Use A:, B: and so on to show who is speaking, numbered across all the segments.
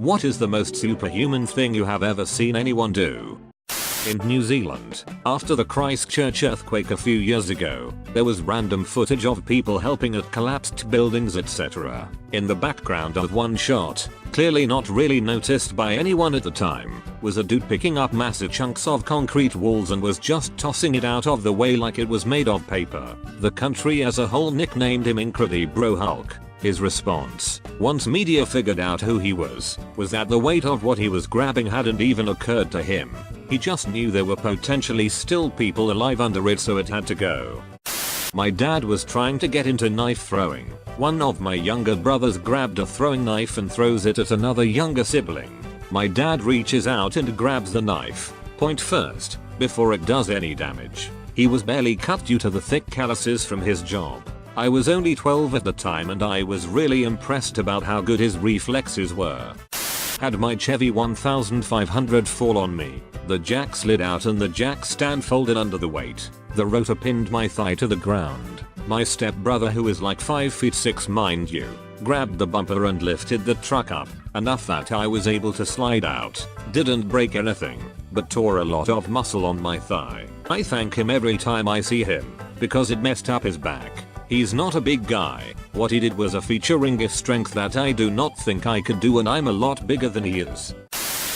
A: What is the most superhuman thing you have ever seen anyone do? In New Zealand, after the Christchurch earthquake a few years ago, there was random footage of people helping at collapsed buildings, etc. In the background of one shot, clearly not really noticed by anyone at the time, was a dude picking up massive chunks of concrete walls and was just tossing it out of the way like it was made of paper. The country as a whole nicknamed him Incredibro Hulk. His response, once media figured out who he was that the weight of what he was grabbing hadn't even occurred to him. He just knew there were potentially still people alive under it, so it had to go. My dad was trying to get into knife throwing. One of my younger brothers grabbed a throwing knife and throws it at another younger sibling. My dad reaches out and grabs the knife, point first, before it does any damage. He was barely cut due to the thick calluses from his job. I was only 12 at the time and I was really impressed about how good his reflexes were. Had my Chevy 1500 fall on me, the jack slid out and the jack stand folded under the weight. The rotor pinned my thigh to the ground. My stepbrother, who is like 5'6" mind you, grabbed the bumper and lifted the truck up, enough that I was able to slide out. Didn't break anything, but tore a lot of muscle on my thigh. I thank him every time I see him, because it messed up his back. He's not a big guy. What he did was featuring a strength that I do not think I could do, and I'm a lot bigger than he is.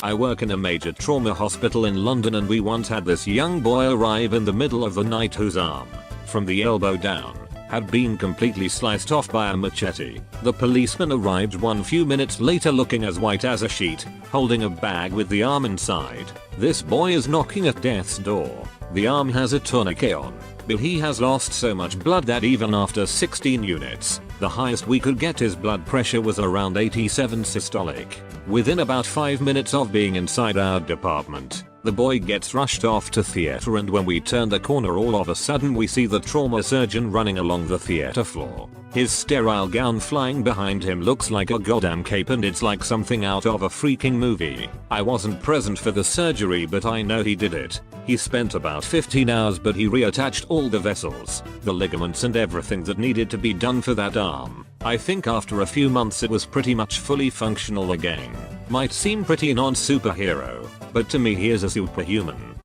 A: I work in a major trauma hospital in London, and we once had this young boy arrive in the middle of the night whose arm, from the elbow down, had been completely sliced off by a machete. The policeman arrived one few minutes later looking as white as a sheet, holding a bag with the arm inside. This boy is knocking at death's door. The arm has a tourniquet on, but he has lost so much blood that even after 16 units, the highest we could get his blood pressure was around 87 systolic. Within about 5 minutes of being inside our department, the boy gets rushed off to theater, and when we turn the corner all of a sudden we see the trauma surgeon running along the theater floor. His sterile gown flying behind him looks like a goddamn cape, and it's like something out of a freaking movie. I wasn't present for the surgery, but I know he did it. He spent about 15 hours, but he reattached all the vessels, the ligaments and everything that needed to be done for that arm. I think after a few months it was pretty much fully functional again. Might seem pretty non-superhero, but to me he is a superhuman.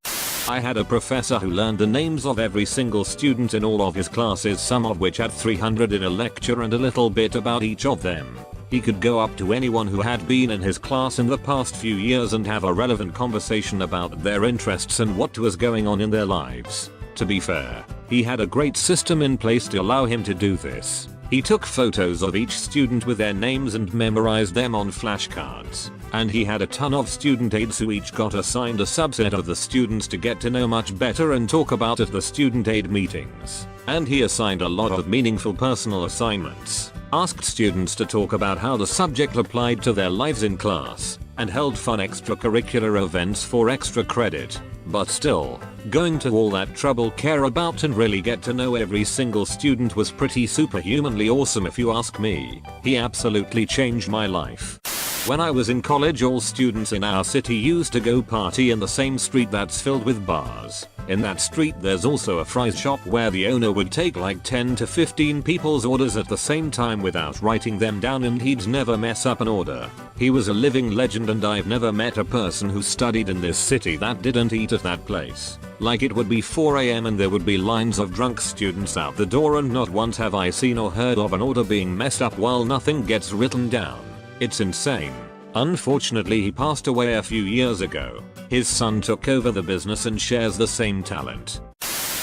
A: I had a professor who learned the names of every single student in all of his classes, some of which had 300 in a lecture, and a little bit about each of them. He could go up to anyone who had been in his class in the past few years and have a relevant conversation about their interests and what was going on in their lives. To be fair, he had a great system in place to allow him to do this. He took photos of each student with their names and memorized them on flashcards. And he had a ton of student aides who each got assigned a subset of the students to get to know much better and talk about at the student aid meetings. And he assigned a lot of meaningful personal assignments, asked students to talk about how the subject applied to their lives in class, and held fun extracurricular events for extra credit. But still, going to all that trouble, care about and really get to know every single student was pretty superhumanly awesome if you ask me. He absolutely changed my life. When I was in college, all students in our city used to go party in the same street that's filled with bars. In that street there's also a fries shop where the owner would take like 10 to 15 people's orders at the same time without writing them down, and he'd never mess up an order. He was a living legend, and I've never met a person who studied in this city that didn't eat at that place. Like, it would be 4 AM and there would be lines of drunk students out the door, and not once have I seen or heard of an order being messed up while nothing gets written down. It's insane. Unfortunately, he passed away a few years ago. His son took over the business and shares the same talent.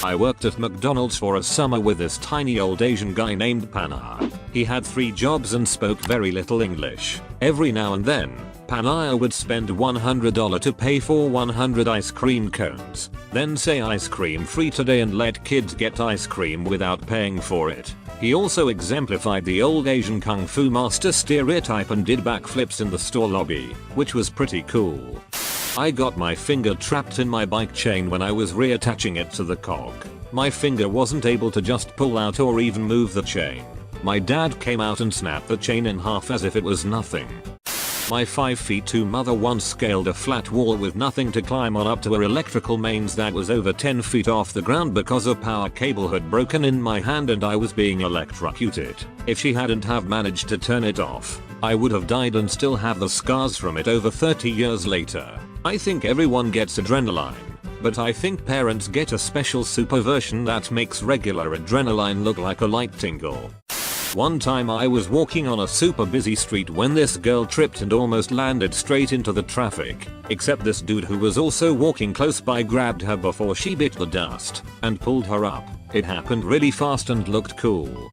A: I worked at McDonald's for a summer with this tiny old Asian guy named Panaya. He had 3 jobs and spoke very little English. Every now and then, Panaya would spend $100 to pay for 100 ice cream cones, then say ice cream free today and let kids get ice cream without paying for it. He also exemplified the old Asian kung fu master stereotype and did backflips in the store lobby, which was pretty cool. I got my finger trapped in my bike chain when I was reattaching it to the cog. My finger wasn't able to just pull out or even move the chain. My dad came out and snapped the chain in half as if it was nothing. My 5'2" mother once scaled a flat wall with nothing to climb on up to her electrical mains that was over 10 feet off the ground because a power cable had broken in my hand and I was being electrocuted. If she hadn't have managed to turn it off, I would have died and still have the scars from it over 30 years later. I think everyone gets adrenaline, but I think parents get a special super version that makes regular adrenaline look like a light tingle. One time I was walking on a super busy street when this girl tripped and almost landed straight into the traffic, except this dude who was also walking close by grabbed her before she bit the dust and pulled her up. It happened really fast and looked cool.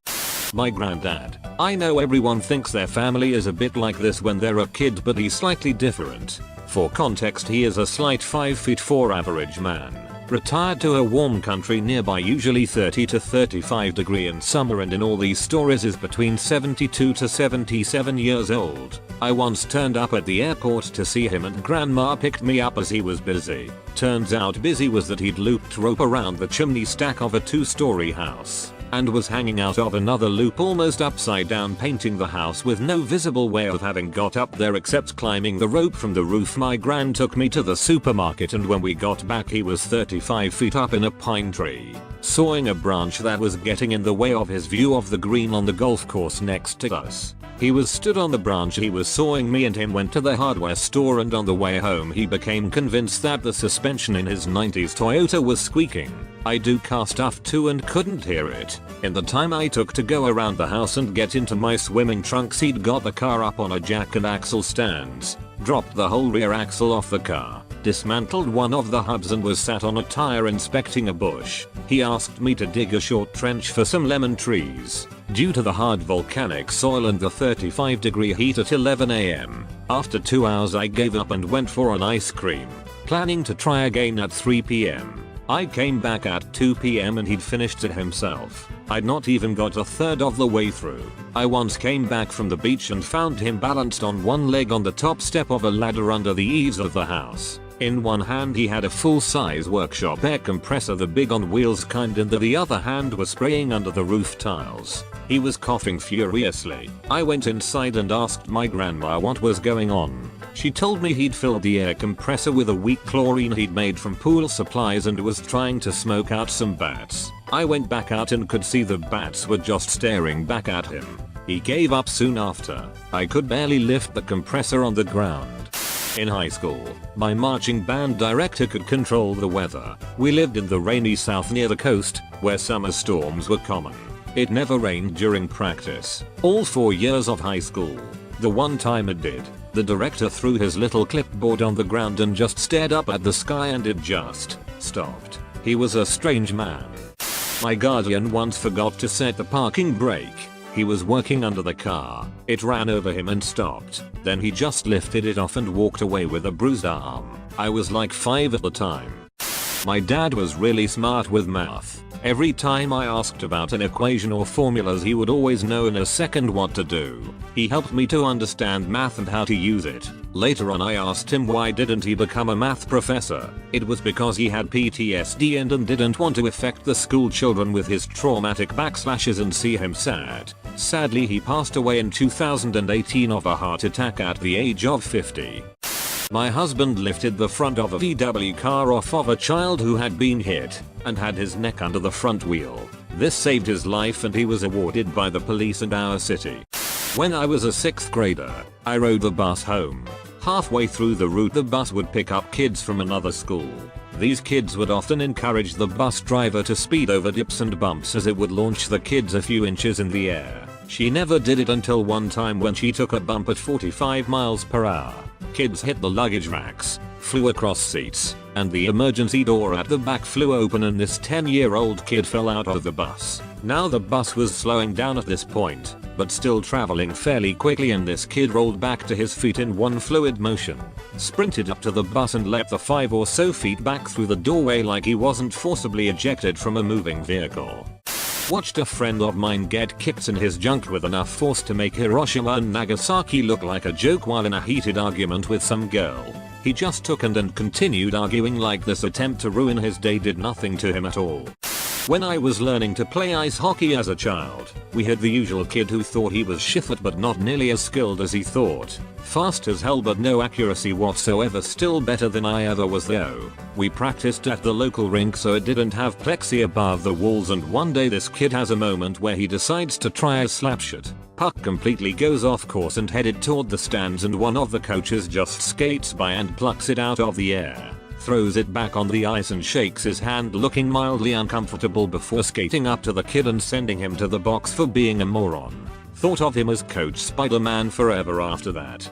A: My granddad. I know everyone thinks their family is a bit like this when they're a kid, but he's slightly different. For context, he is a slight 5'4" average man. Retired to a warm country nearby, usually 30 to 35 degree in summer, and in all these stories is between 72 to 77 years old. I once turned up at the airport to see him and grandma picked me up as he was busy. Turns out busy was that he'd looped rope around the chimney stack of a 2-story house and was hanging out of another loop almost upside down, painting the house with no visible way of having got up there except climbing the rope from the roof. My gran took me to the supermarket, and when we got back he was 35 feet up in a pine tree, sawing a branch that was getting in the way of his view of the green on the golf course next to us. He was stood on the branch he was sawing. Me and him went to the hardware store, and on the way home he became convinced that the suspension in his 90s Toyota was squeaking. I do car stuff too and couldn't hear it. In the time I took to go around the house and get into my swimming trunks, he'd got the car up on a jack and axle stands, dropped the whole rear axle off the car, dismantled one of the hubs, and was sat on a tire inspecting a bush. He asked me to dig a short trench for some lemon trees. Due to the hard volcanic soil and the 35-degree heat at 11 AM, after 2 hours I gave up and went for an ice cream, planning to try again at 3 PM. I came back at 2 PM and he'd finished it himself. I'd not even got a third of the way through. I once came back from the beach and found him balanced on one leg on the top step of a ladder under the eaves of the house. In one hand he had a full-size workshop air compressor, the big on wheels kind, and the other hand was spraying under the roof tiles. He was coughing furiously. I went inside and asked my grandma what was going on. She told me he'd filled the air compressor with a weak chlorine he'd made from pool supplies and was trying to smoke out some bats. I went back out and could see the bats were just staring back at him. He gave up soon after. I could barely lift the compressor on the ground. In high school, my marching band director could control the weather. We lived in the rainy south near the coast, where summer storms were common. It never rained during practice. All 4 years of high school. The one time it did, the director threw his little clipboard on the ground and just stared up at the sky, and it just stopped. He was a strange man. My guardian once forgot to set the parking brake. He was working under the car. It ran over him and stopped. Then he just lifted it off and walked away with a bruised arm. I was like 5 at the time. My dad was really smart with math. Every time I asked about an equation or formulas, he would always know in a second what to do. He helped me to understand math and how to use it. Later on I asked him why didn't he become a math professor. It was because he had PTSD and didn't want to affect the school children with his traumatic backslashes and see him sad. Sadly, he passed away in 2018 of a heart attack at the age of 50. My husband lifted the front of a VW car off of a child who had been hit and had his neck under the front wheel. This saved his life and he was awarded by the police in our city. When I was a 6th grader, I rode the bus home. Halfway through the route, the bus would pick up kids from another school. These kids would often encourage the bus driver to speed over dips and bumps as it would launch the kids a few inches in the air. She never did it until one time when she took a bump at 45 miles per hour. Kids hit the luggage racks, flew across seats, and the emergency door at the back flew open and this 10-year-old kid fell out of the bus. Now the bus was slowing down at this point, but still traveling fairly quickly, and this kid rolled back to his feet in one fluid motion, sprinted up to the bus and leapt the 5 or so feet back through the doorway like he wasn't forcibly ejected from a moving vehicle. Watched a friend of mine get kicked in his junk with enough force to make Hiroshima and Nagasaki look like a joke while in a heated argument with some girl. He just took and continued arguing like this attempt to ruin his day did nothing to him at all. When I was learning to play ice hockey as a child, we had the usual kid who thought he was shifted but not nearly as skilled as he thought. Fast as hell but no accuracy whatsoever, still better than I ever was though. We practiced at the local rink so it didn't have plexi above the walls, and one day this kid has a moment where he decides to try a slapshot. puck completely goes off course and headed toward the stands, and one of the coaches just skates by and plucks it out of the air, throws it back on the ice and shakes his hand looking mildly uncomfortable before skating up to the kid and sending him to the box for being a moron. Thought of him as Coach Spider-Man forever after that.